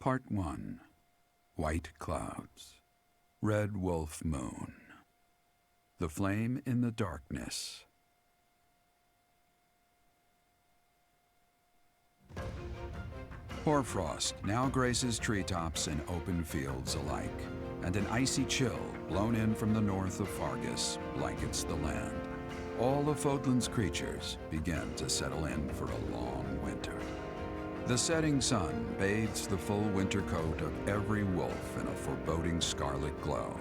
Part 1. White Clouds. Red Wolf Moon. The Flame in the Darkness. Hoarfrost now graces treetops and open fields alike, and an icy chill blown in from the north of Fargus blankets the land. All of Fodlan's creatures begin to settle in for a long winter. The setting sun bathes the full winter coat of every wolf in a foreboding scarlet glow.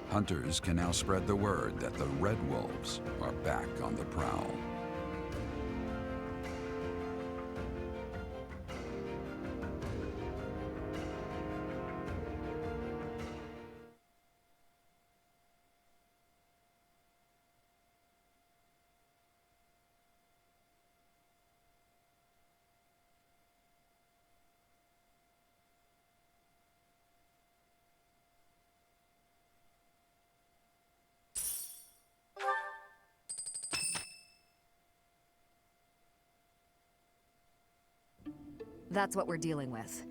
Hunters can now spread the word that the red wolves are back on the prowl. That's what we're dealing with.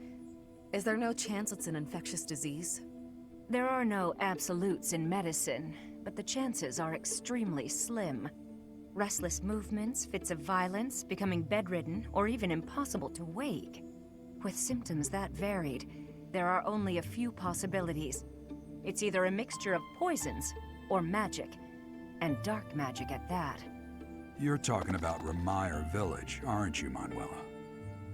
Is there no chance it's an infectious disease? There are no absolutes in medicine, but the chances are extremely slim. Restless movements, fits of violence, becoming bedridden, or even impossible to wake. With symptoms that varied, there are only a few possibilities. It's either a mixture of poisons or magic, and dark magic at that. You're talking about Remire Village, aren't you, Manuela?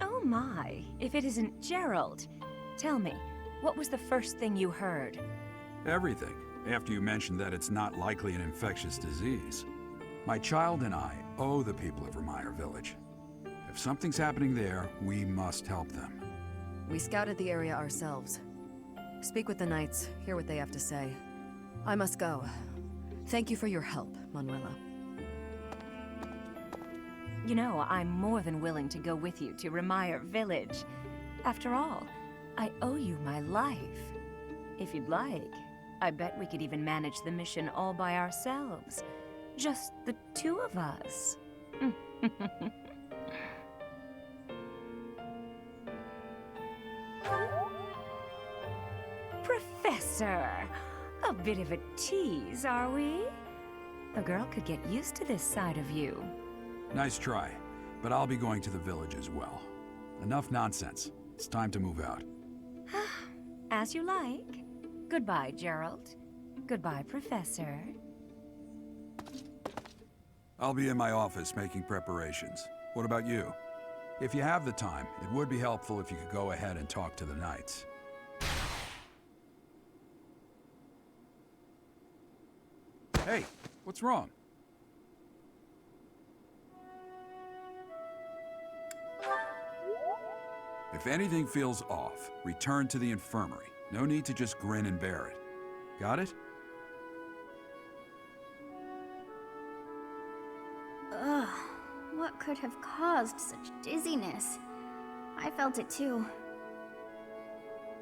Oh my, if it isn't Gerald. Tell me, what was the first thing you heard? Everything, after you mentioned that it's not likely an infectious disease. My child and I owe the people of Remire Village. If something's happening there, we must help them. We scouted the area ourselves. Speak with the knights, hear what they have to say. I must go. Thank you for your help, Manuela. You know, I'm more than willing to go with you to Remire Village. After all, I owe you my life. If you'd like, I bet we could even manage the mission all by ourselves. Just the two of us. Professor! A bit of a tease, are we? A girl could get used to this side of you. Nice try, but I'll be going to the village as well. Enough nonsense. It's time to move out. As you like. Goodbye, Gerald. Goodbye, Professor. I'll be in my office making preparations. What about you? If you have the time, it would be helpful if you could go ahead and talk to the knights. Hey, what's wrong? If anything feels off, return to the infirmary. No need to just grin and bear it. Got it? Ugh, what could have caused such dizziness? I felt it too.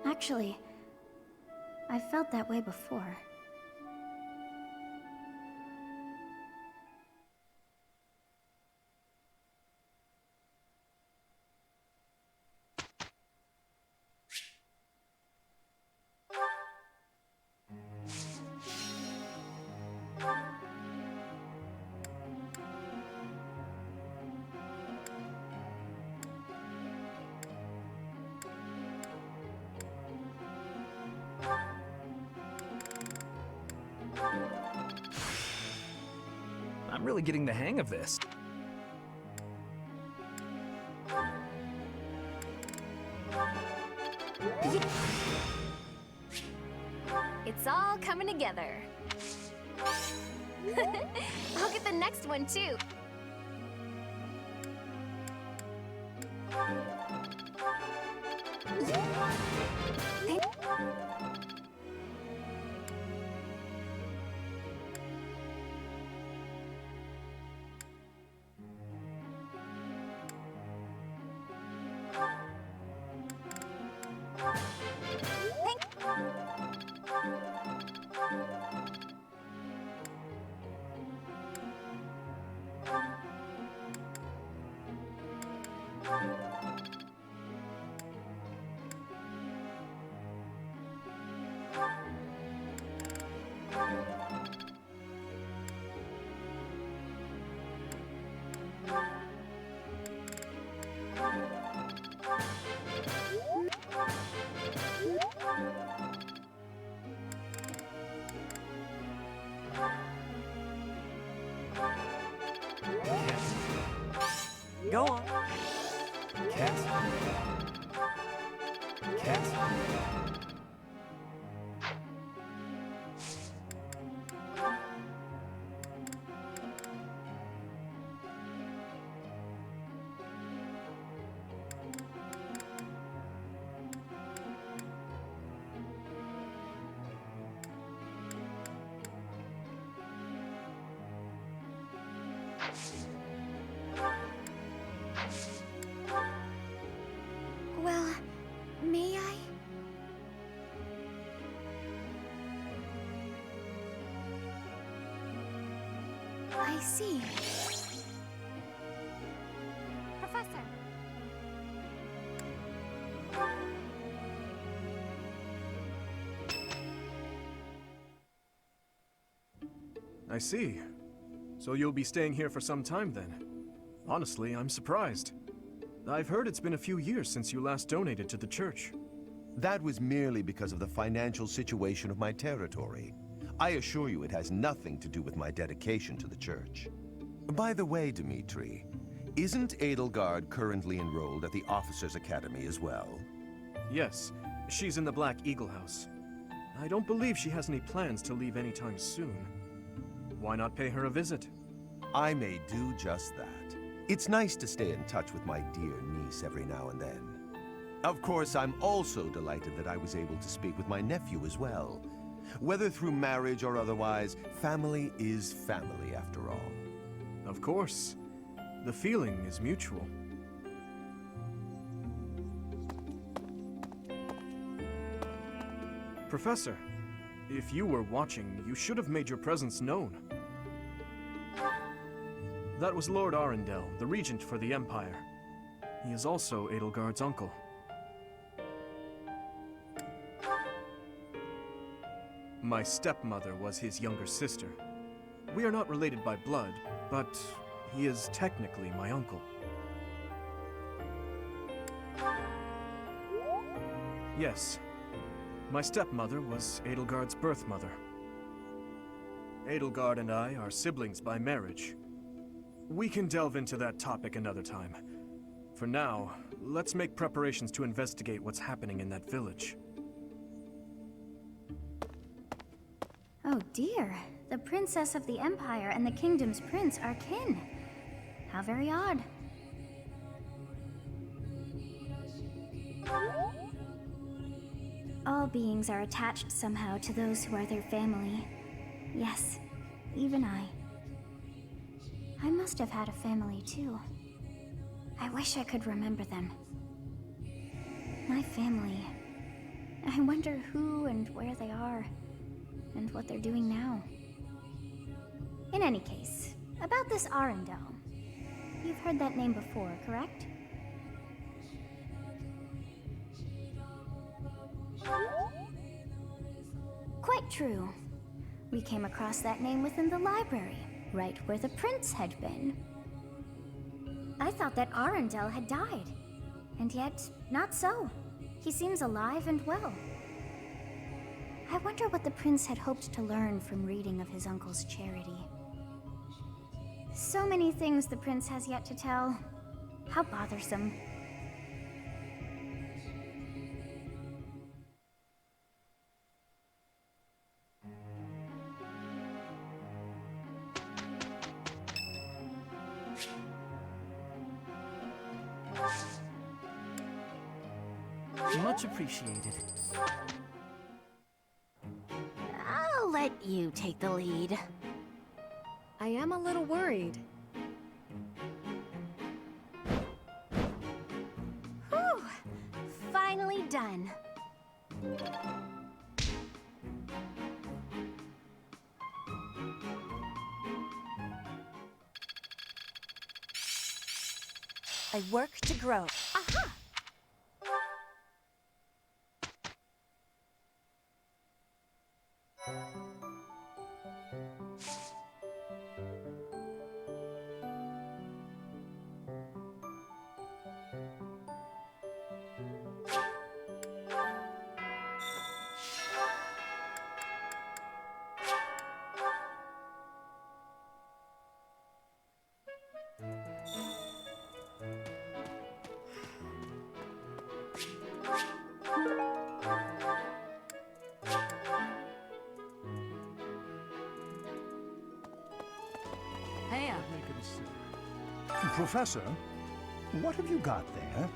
Actually, I felt that way before. I'm really getting the hang of this. It's all coming together. I'll get the next one too. Go on. Cat. Cat. Well, may I? I see. Professor. I see. So you'll be staying here for some time then? Honestly, I'm surprised. I've heard it's been a few years since you last donated to the church. That was merely because of the financial situation of my territory. I assure you it has nothing to do with my dedication to the church. By the way, Dimitri, isn't Edelgard currently enrolled at the Officers' Academy as well? Yes, she's in the Black Eagle House. I don't believe she has any plans to leave anytime soon. Why not pay her a visit? I may do just that. It's nice to stay in touch with my dear niece every now and then. Of course, I'm also delighted that I was able to speak with my nephew as well. Whether through marriage or otherwise, family is family after all. Of course. The feeling is mutual. Professor, if you were watching, you should have made your presence known. That was Lord Arundel, the regent for the Empire. He is also Edelgard's uncle. My stepmother was his younger sister. We are not related by blood, but he is technically my uncle. Yes, my stepmother was Edelgard's birth mother. Edelgard and I are siblings by marriage. We can delve into that topic another time. For now, let's make preparations to investigate what's happening in that village. Oh dear. The princess of the Empire and the kingdom's prince are kin. How very odd. All beings are attached somehow to those who are their family. Yes, even I. I must have had a family too. I wish I could remember them. My family. I wonder who and where they are, and what they're doing now. In any case, about this Arundel. You've heard that name before, correct? Quite true. We came across that name within the library, right where the prince had been. I thought that Arundel had died, and yet, not so. He seems alive and well. I wonder what the prince had hoped to learn from reading of his uncle's charity. So many things the prince has yet to tell. How bothersome. Much appreciated. I'll let you take the lead. I am a little worried. Whew! Finally done. I work to grow. Aha! Hey, Professor, what have you got there?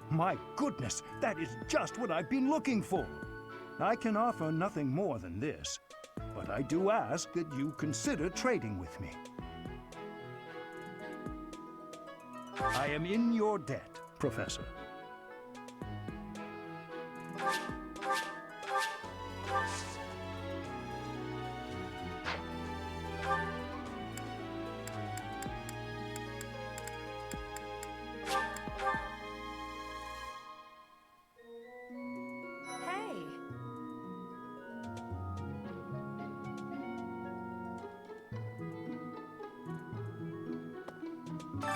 My goodness, that is just what I've been looking for. I can offer nothing more than this, but I do ask that you consider trading with me. I am in your debt, Professor.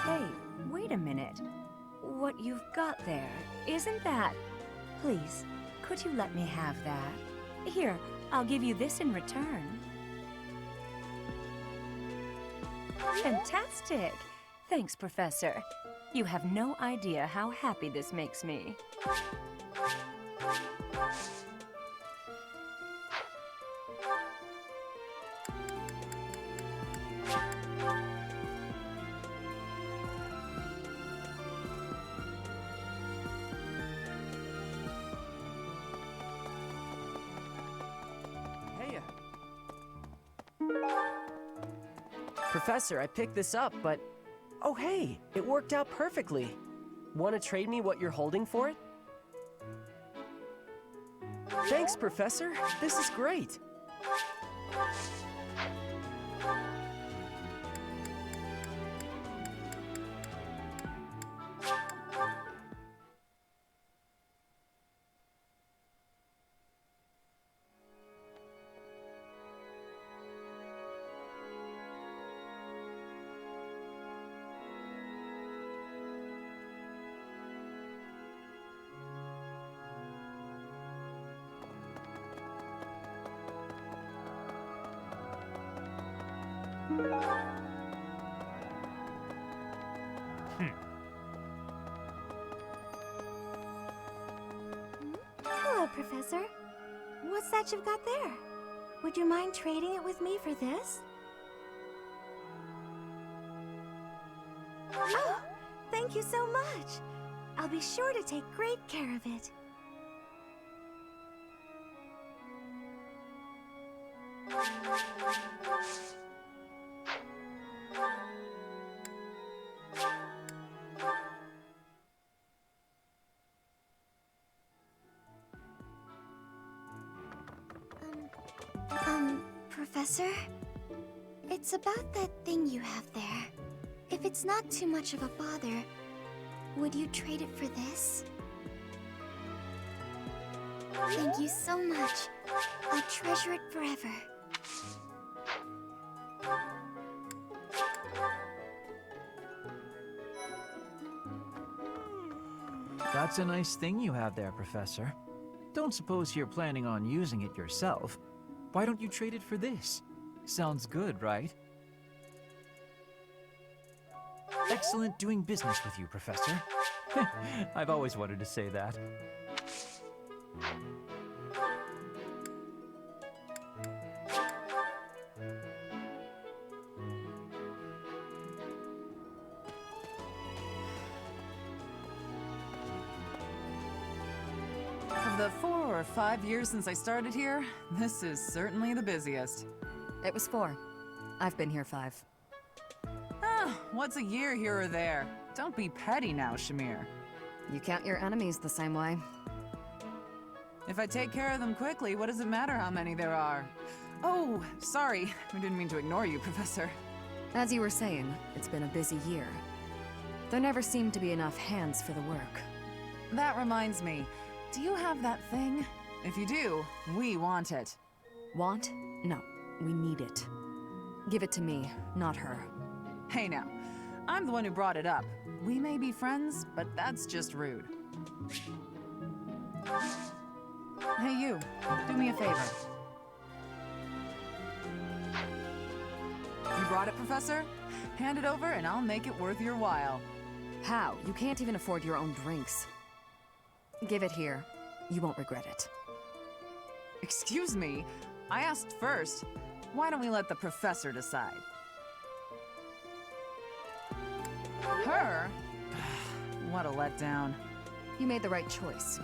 Hey, wait a minute. What you've got there, isn't that... Please, could you let me have that? Here, I'll give you this in return. Fantastic! Thanks, Professor. You have no idea how happy this makes me. Professor, I picked this up, but... Oh hey, it worked out perfectly. Want to trade me what you're holding for it? Thanks, Professor. This is great. Hello, Professor. What's that you've got there? Would you mind trading it with me for this? Oh, thank you so much. I'll be sure to take great care of it. Professor? It's about that thing you have there. If it's not too much of a bother, would you trade it for this? Thank you so much. I'll treasure it forever. That's a nice thing you have there, Professor. Don't suppose you're planning on using it yourself. Why don't you trade it for this? Sounds good, right? Excellent doing business with you, Professor. I've always wanted to say that. Of the 4 or 5 years since I started here, this is certainly the busiest. It was 4. I've been here 5. Ah, what's a year here or there? Don't be petty now, Shamir. You count your enemies the same way. If I take care of them quickly, what does it matter how many there are? Oh, sorry. I didn't mean to ignore you, Professor. As you were saying, it's been a busy year. There never seemed to be enough hands for the work. That reminds me. Do you have that thing? If you do, we want it. Want? No, we need it. Give it to me, not her. Hey now, I'm the one who brought it up. We may be friends, but that's just rude. Hey you, do me a favor. You brought it, Professor? Hand it over and I'll make it worth your while. How? You can't even afford your own drinks. Give it here. You won't regret it. Excuse me, I asked first. Why don't we let the professor decide? Her? What a letdown. You made the right choice.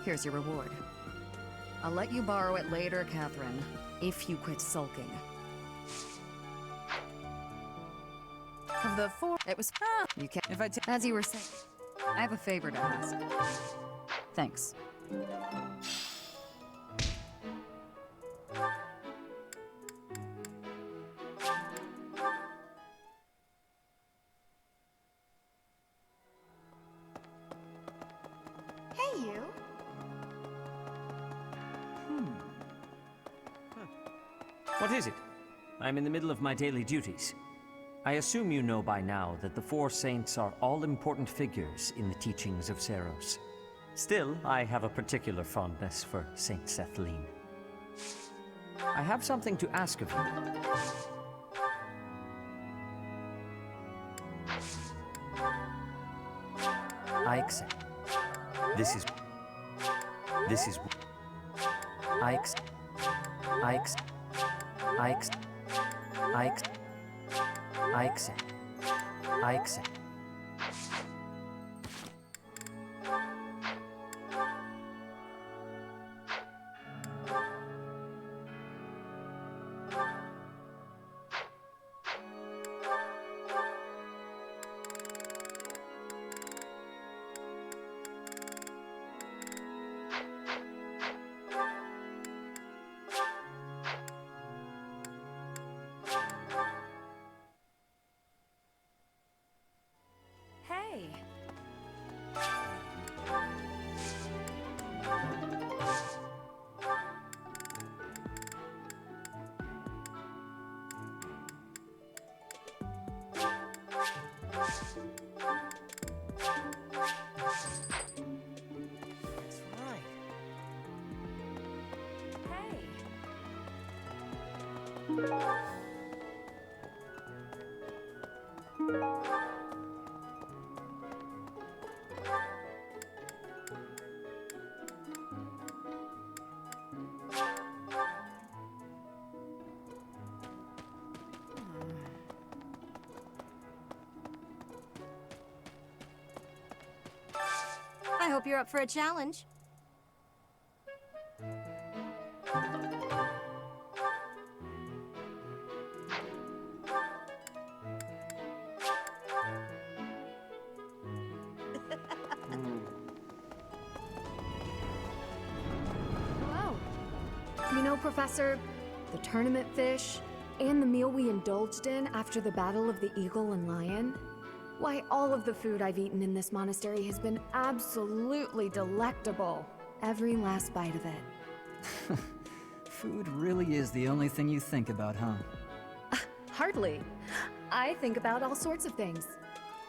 Here's your reward. I'll let you borrow it later, Catherine, if you quit sulking. Of the four, It was... You can't... if I take... As you were saying, I have a favor to ask. Thanks. Hey, you. What is it? I'm in the middle of my daily duties. I assume you know by now that the four saints are all-important figures in the teachings of Seros. Still, I have a particular fondness for Saint Sethlene. I have something to ask of you. I accept. This is... I accept. I accept. I accept. I accept. I accept. I accept. Hey. That's right. Hey. I hope you're up for a challenge. Hello. You know, Professor, the tournament fish, and the meal we indulged in after the Battle of the Eagle and Lion? Why, all of the food I've eaten in this monastery has been absolutely delectable. Every last bite of it. Food really is the only thing you think about, huh? Hardly. I think about all sorts of things.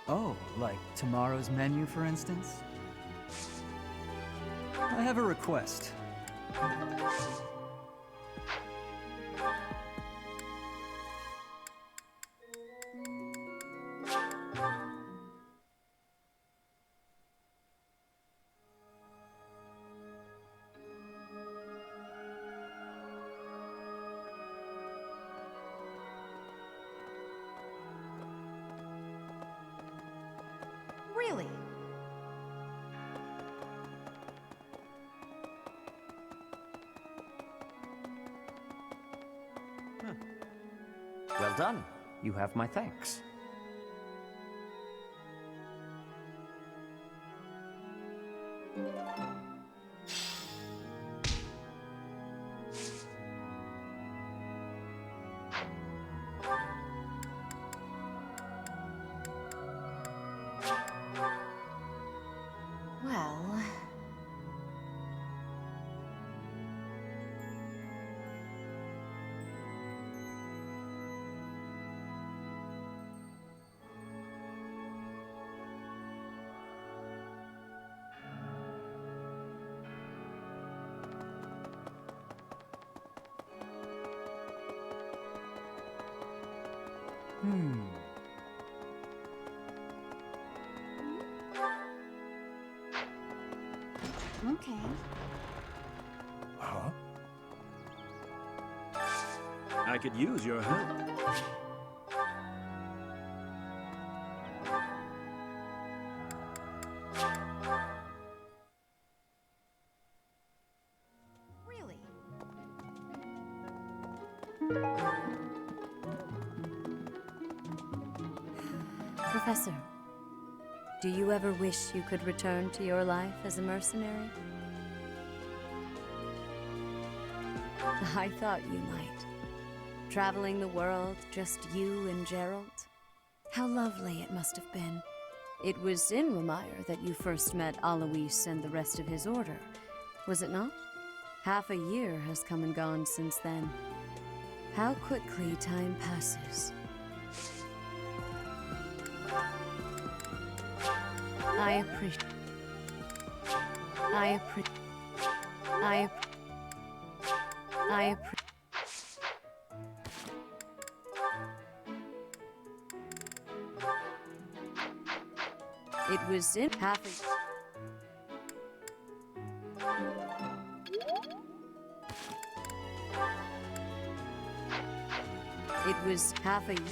Oh, like tomorrow's menu, for instance? I have a request. Really? Well done. You have my thanks. Well... Okay. Huh? I could use your help. Really? Professor, do you ever wish you could return to your life as a mercenary? I thought you might. Traveling the world, just you and Gerald. How lovely it must have been. It was in Ramire that you first met Alois and the rest of his order, was it not? Half a year has come and gone since then. How quickly time passes. I appreciate. It was in half a... It was half a year.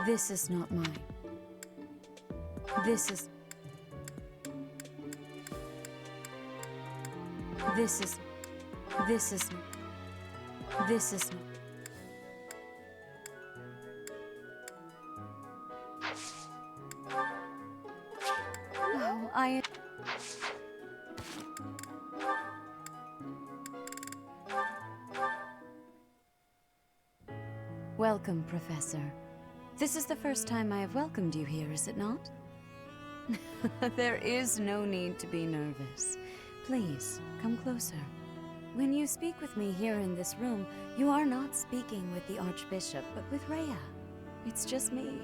This is not mine. This is... This is... This is... This is... Oh, I... Welcome, Professor. This is the first time I have welcomed you here, is it not? There is no need to be nervous. Please, come closer. When you speak with me here in this room, you are not speaking with the Archbishop, but with Rhea. It's just me.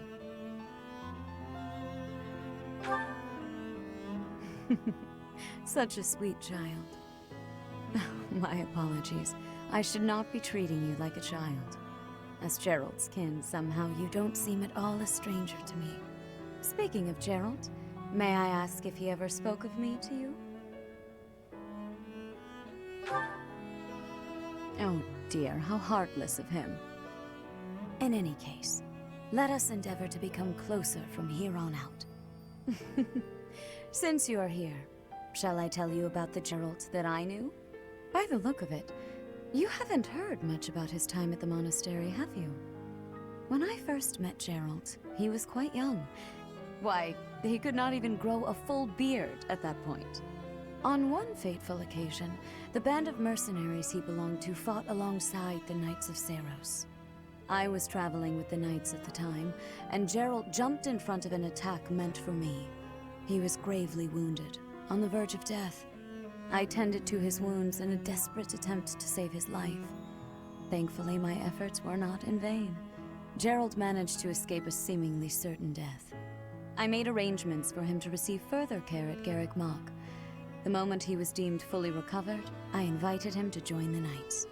Such a sweet child. My apologies. I should not be treating you like a child. As Gerald's kin, somehow you don't seem at all a stranger to me. Speaking of Gerald, may I ask if he ever spoke of me to you? Oh dear, how heartless of him. In any case, let us endeavor to become closer from here on out. Since you are here, shall I tell you about the Gerald that I knew? By the look of it, you haven't heard much about his time at the monastery, have you? When I first met Gerald, he was quite young. Why, he could not even grow a full beard at that point. On one fateful occasion, the band of mercenaries he belonged to fought alongside the Knights of Seiros. I was traveling with the Knights at the time, and Gerald jumped in front of an attack meant for me. He was gravely wounded, on the verge of death. I tended to his wounds in a desperate attempt to save his life. Thankfully, my efforts were not in vain. Gerald managed to escape a seemingly certain death. I made arrangements for him to receive further care at Garrick Mach. The moment he was deemed fully recovered, I invited him to join the Knights.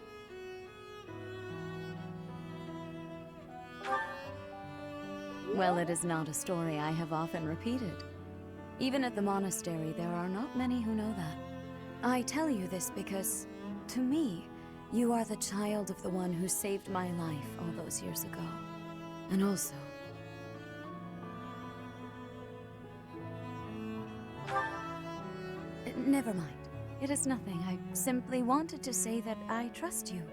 Well, it is not a story I have often repeated. Even at the monastery, there are not many who know that. I tell you this because, to me, you are the child of the one who saved my life all those years ago. And also... Never mind. It is nothing. I simply wanted to say that I trust you.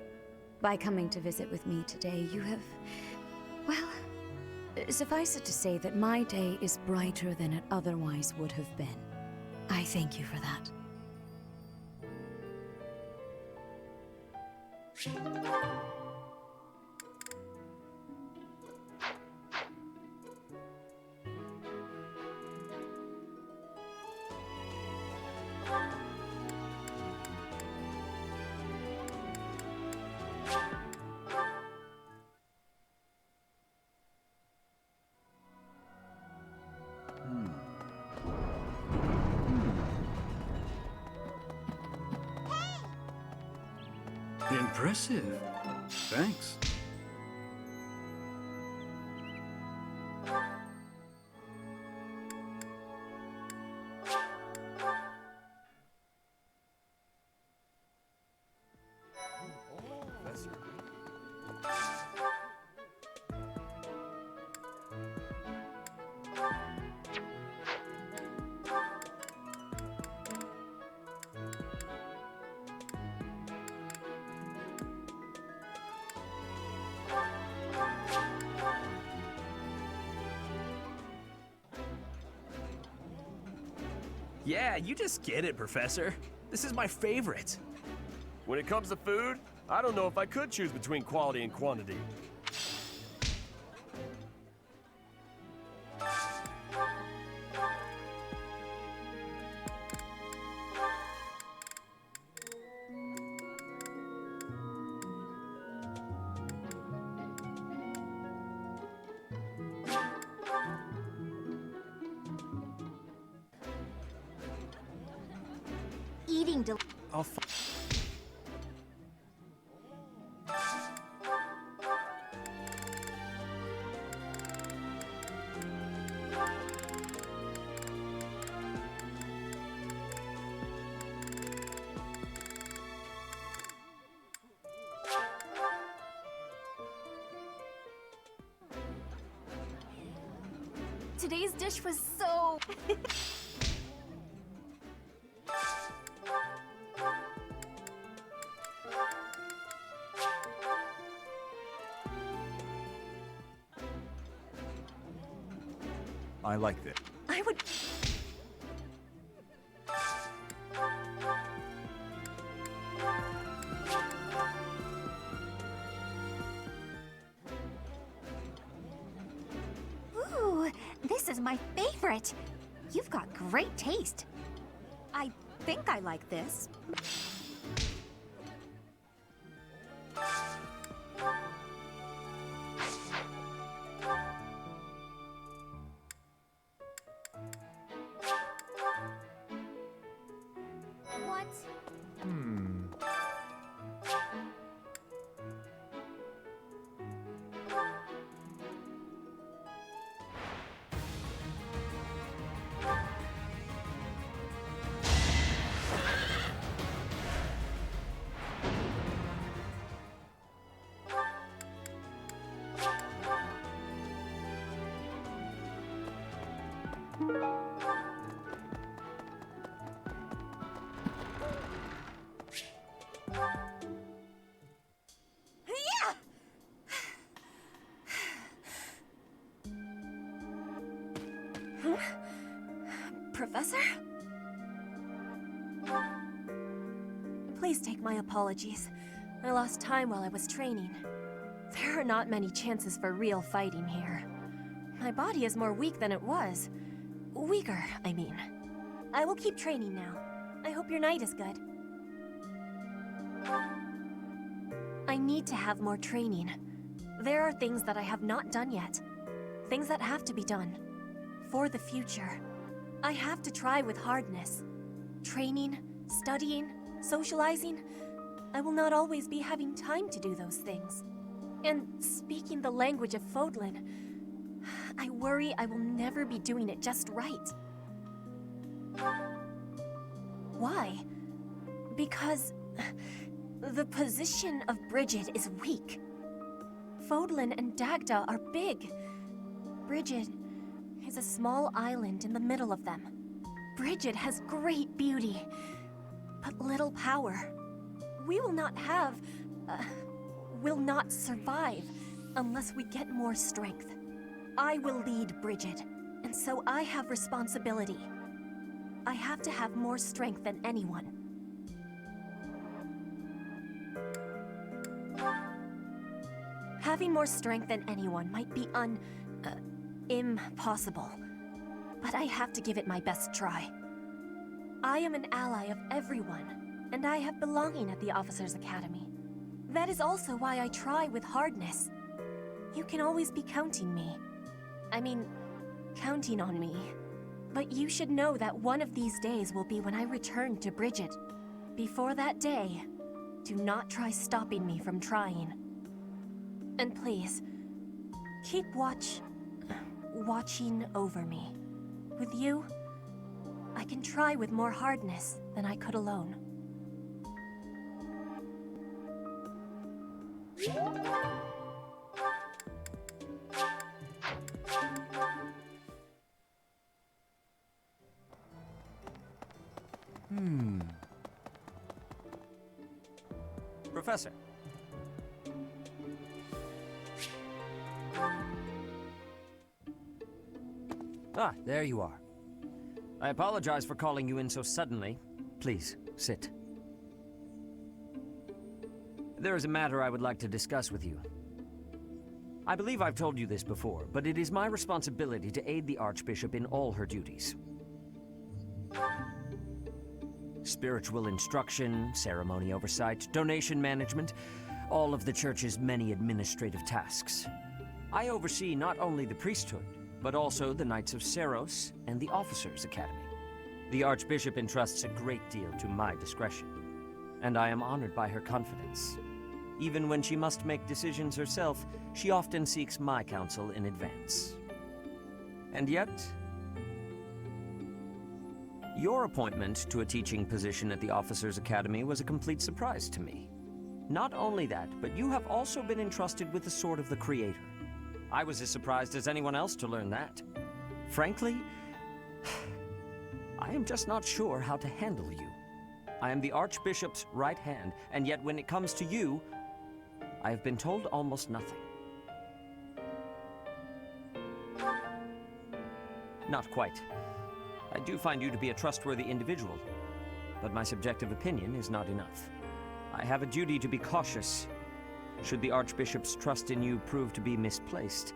By coming to visit with me today, you have... Well, suffice it to say that my day is brighter than it otherwise would have been. I thank you for that. Impressive. Thanks. Yeah, you just get it, Professor. This is my favorite. When it comes to food, I don't know if I could choose between quality and quantity. Eating Today's dish was so... I like this. I would... Ooh, this is my favorite. You've got great taste. I think I like this. What? Professor? Please take my apologies. I lost time while I was training. There are not many chances for real fighting here. My body is more weak than it was. Weaker, I mean. I will keep training now. I hope your night is good. I need to have more training. There are things that I have not done yet. Things that have to be done. For the future. I have to try with hardness. Training, studying, socializing. I will not always be having time to do those things. And speaking the language of Fodlan, I worry I will never be doing it just right. Why? Because the position of Bridget is weak. Fodlan and Dagda are big. Bridget is a small island in the middle of them. Bridget has great beauty, but little power. We will not survive unless we get more strength. I will lead Bridget, and so I have responsibility. I have to have more strength than anyone. Having more strength than anyone might be impossible. But I have to give it my best try. I am an ally of everyone, and I have belonging at the Officers' Academy. That is also why I try with hardness. You can always be counting on me. But you should know that one of these days will be when I return to Bridget. Before that day, do not try stopping me from trying. And please, keep watching over me. With you, I can try with more hardness than I could alone. Professor. Ah, there you are. I apologize for calling you in so suddenly. Please, sit. There is a matter I would like to discuss with you. I believe I've told you this before, but it is my responsibility to aid the Archbishop in all her duties. Spiritual instruction, ceremony oversight, donation management, all of the Church's many administrative tasks. I oversee not only the priesthood, but also the Knights of Seiros and the Officers' Academy. The Archbishop entrusts a great deal to my discretion, and I am honored by her confidence. Even when she must make decisions herself, she often seeks my counsel in advance. And yet, your appointment to a teaching position at the Officers' Academy was a complete surprise to me. Not only that, but you have also been entrusted with the Sword of the Creator. I was as surprised as anyone else to learn that. Frankly, I am just not sure how to handle you. I am the Archbishop's right hand, and yet when it comes to you, I have been told almost nothing. Not quite. I do find you to be a trustworthy individual, but my subjective opinion is not enough. I have a duty to be cautious. Should the Archbishop's trust in you prove to be misplaced,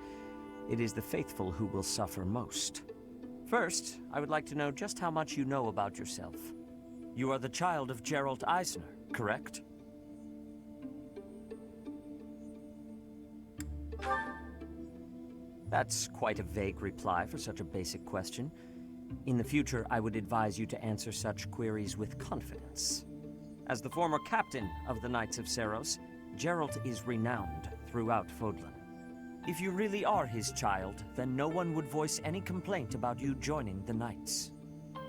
it is the faithful who will suffer most. First, I would like to know just how much you know about yourself. You are the child of Gerald Eisner, correct? That's quite a vague reply for such a basic question. In the future, I would advise you to answer such queries with confidence. As the former captain of the Knights of Seiros, Gerald is renowned throughout Fodlan. If you really are his child, then no one would voice any complaint about you joining the Knights.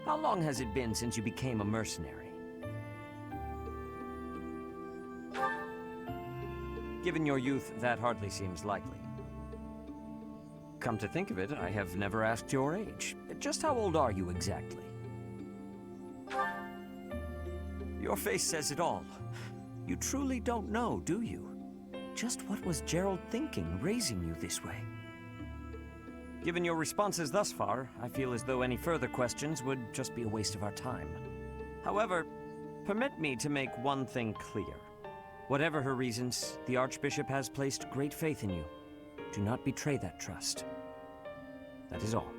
How long has it been since you became a mercenary? Given your youth, that hardly seems likely. Come to think of it, I have never asked your age. Just how old are you exactly? Your face says it all. You truly don't know, do you? Just what was Gerald thinking, raising you this way? Given your responses thus far, I feel as though any further questions would just be a waste of our time. However, permit me to make one thing clear. Whatever her reasons, the Archbishop has placed great faith in you. Do not betray that trust. That is all.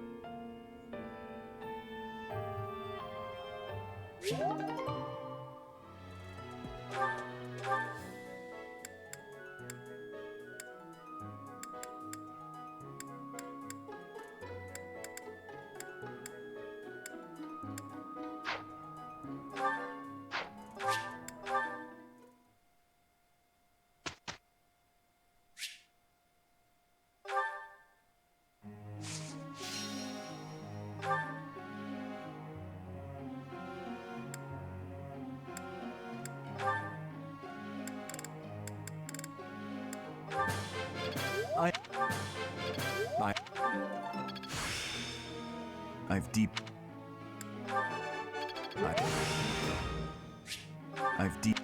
I've deep. I've deep.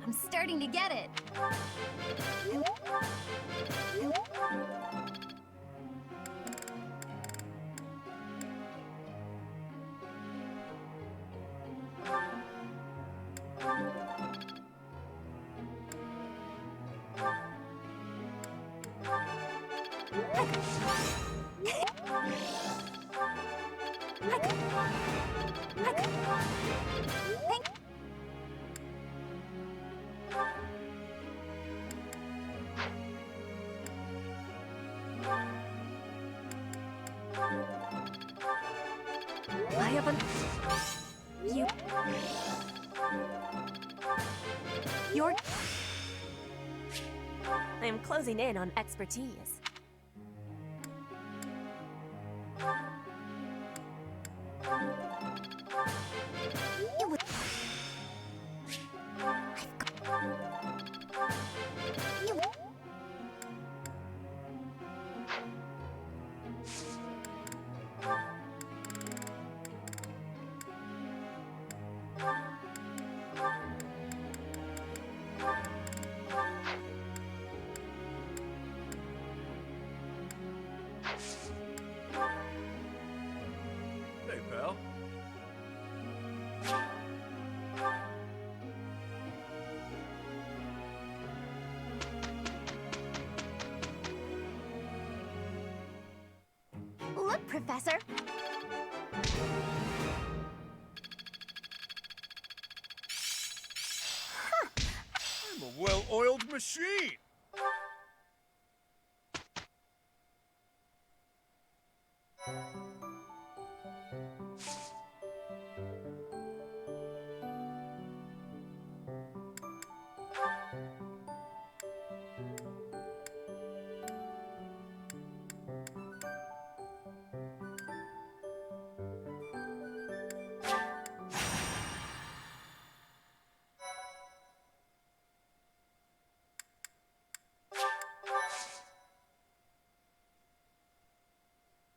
I'm starting to get it. I haven't... You're... I am closing in on expertise. You Hey, pal. Look, Professor. I'm a well-oiled machine.